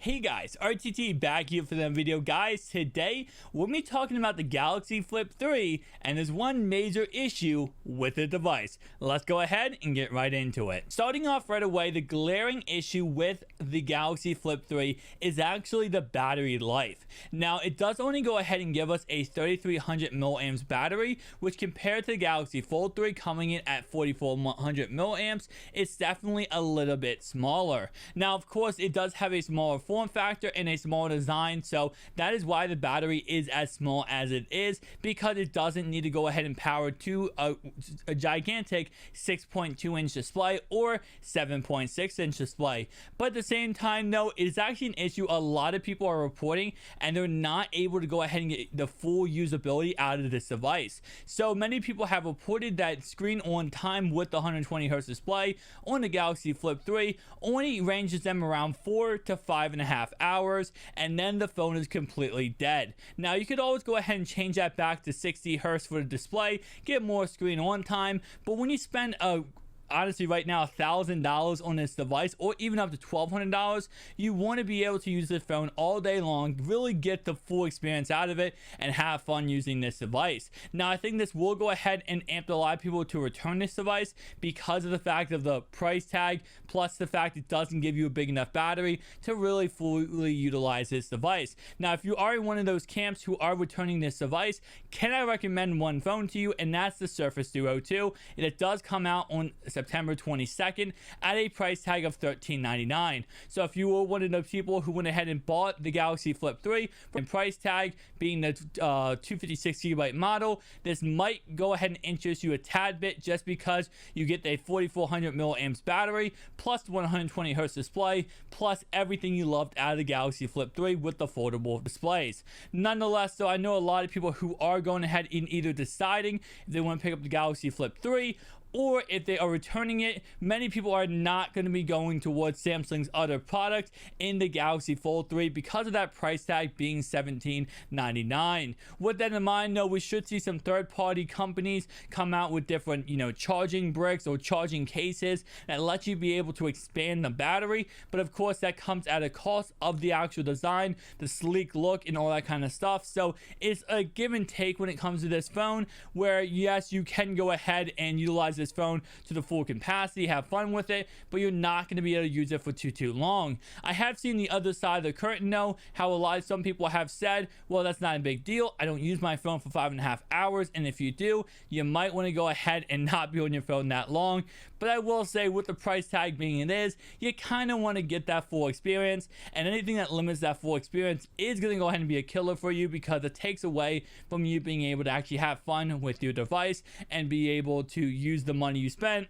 Hey guys, RTT back here for the video. Guys, today we'll be talking about the Galaxy Flip 3, and there's one major issue with the device. Let's go ahead and get right into it. Starting off right away, the glaring issue with the Galaxy Flip 3 is actually the battery life. Now, it does only go ahead and give us a 3300 milliamps battery, which compared to the Galaxy Fold 3 coming in at 4400 milliamps, it's definitely a little bit smaller. Now, of course, it does have a smaller form factor and a smaller design, so that is why the battery is as small as it is, because it doesn't need to go ahead and power to a gigantic 6.2 inch display or 7.6 inch display. But at the same time, though, it is actually an issue a lot of people are reporting, and they're not able to go ahead and get the full usability out of this device. So many people have reported that screen on time with the 120 hertz display on the Galaxy Flip 3 only ranges them around 4 to 5.5 hours, and then the phone is completely dead. Now, you could always go ahead and change that back to 60 hertz for the display, get more screen on time, but when you spend honestly right now $1,000 on this device, or even up to $1,200, you want to be able to use this phone all day long, really get the full experience out of it and have fun using this device. Now, I think this will go ahead and amp a lot of people to return this device because of the fact of the price tag, plus the fact it doesn't give you a big enough battery to really fully utilize this device. Now, if you are in one of those camps who are returning this device, can I recommend one phone to you? And that's the Surface Duo 2, and it does come out on September 22nd at a price tag of $13.99. So if you were one of those people who went ahead and bought the Galaxy Flip 3 and price tag being the 256 gigabyte model, this might go ahead and interest you a tad bit, just because you get a 4400 milliamps battery plus 120 hertz display plus everything you loved out of the Galaxy Flip 3 with the foldable displays. Nonetheless, though, I know a lot of people who are going ahead and either deciding if they want to pick up the Galaxy Flip 3 or if they are returning it. Many people are not going to be going towards Samsung's other product in the Galaxy Fold 3 because of that price tag being $17.99. With that in mind, though, we should see some third-party companies come out with different, charging bricks or charging cases that let you be able to expand the battery. But of course, that comes at a cost of the actual design, the sleek look, and all that kind of stuff. So it's a give and take when it comes to this phone, where yes, you can go ahead and utilize this phone to the full capacity, have fun with it, but you're not going to be able to use it for too long. I have seen the other side of the curtain, though, how some people have said, well, that's not a big deal, I don't use my phone for 5.5 hours, and if you do, you might want to go ahead and not be on your phone that long. But I will say, with the price tag being it is, you kind of want to get that full experience, and anything that limits that full experience is going to go ahead and be a killer for you, because it takes away from you being able to actually have fun with your device and be able to use the money you spent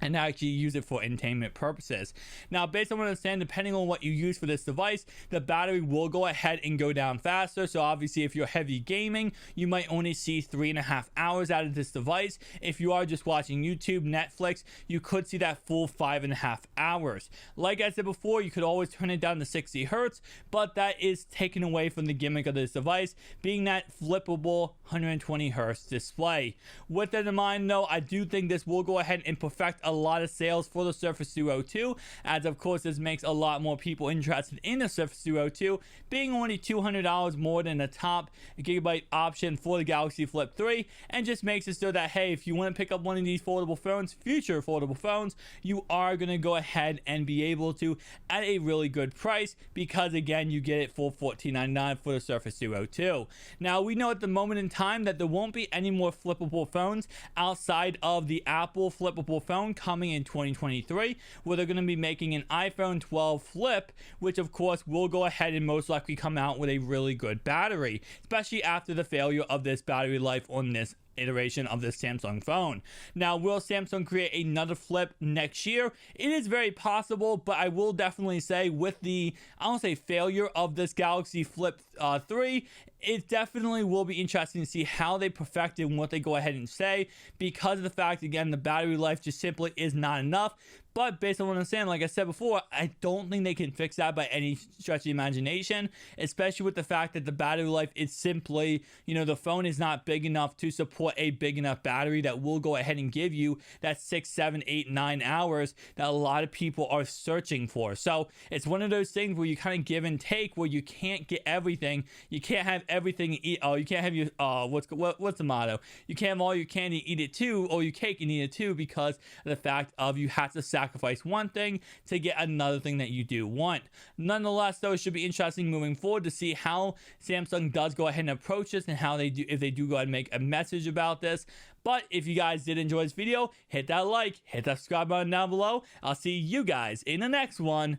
and actually use it for entertainment purposes. Now, based on what I understand, depending on what you use for this device, the battery will go ahead and go down faster. So obviously, if you're heavy gaming, you might only see 3.5 hours out of this device. If you are just watching YouTube, Netflix, you could see that full 5.5 hours. Like I said before, you could always turn it down to 60 hertz, but that is taken away from the gimmick of this device, being that flippable 120 hertz display. With that in mind, though, I do think this will go ahead and perfect a lot of sales for the Surface Duo 2, as of course this makes a lot more people interested in the Surface Duo 2, being only $200 more than the top gigabyte option for the Galaxy Flip 3, and just makes it so that, hey, if you want to pick up one of these foldable phones, future foldable phones, you are going to go ahead and be able to at a really good price, because again, you get it for $14.99 for the Surface Duo 2. Now, we know at the moment in time that there won't be any more flippable phones outside of the Apple flippable phone coming in 2023, where they're going to be making an iPhone 12 Flip, which of course will go ahead and most likely come out with a really good battery, especially after the failure of this battery life on this iteration of this Samsung phone. Now, will Samsung create another Flip next year? It is very possible, but I will definitely say, with the, I won't say failure of this Galaxy Flip 3, it definitely will be interesting to see how they perfect it and what they go ahead and say, because of the fact, again, the battery life just simply is not enough. But based on what I'm saying, like I said before, I don't think they can fix that by any stretch of the imagination, especially with the fact that the battery life is simply, the phone is not big enough to support a big enough battery that will go ahead and give you that 6, 7, 8, 9 hours that a lot of people are searching for. So it's one of those things where you kind of give and take, where you can't get everything. You can't have everything. You can't have your what's the motto? You can't have all your candy, eat it too, or your cake and eat it too, because of the fact of you have to sacrifice one thing to get another thing that you do want. Nonetheless, though, it should be interesting moving forward to see how Samsung does go ahead and approach this, and how they do, if they do go ahead and make a message about this. But if you guys did enjoy this video, hit that like, hit that subscribe button down below. I'll see you guys in the next one.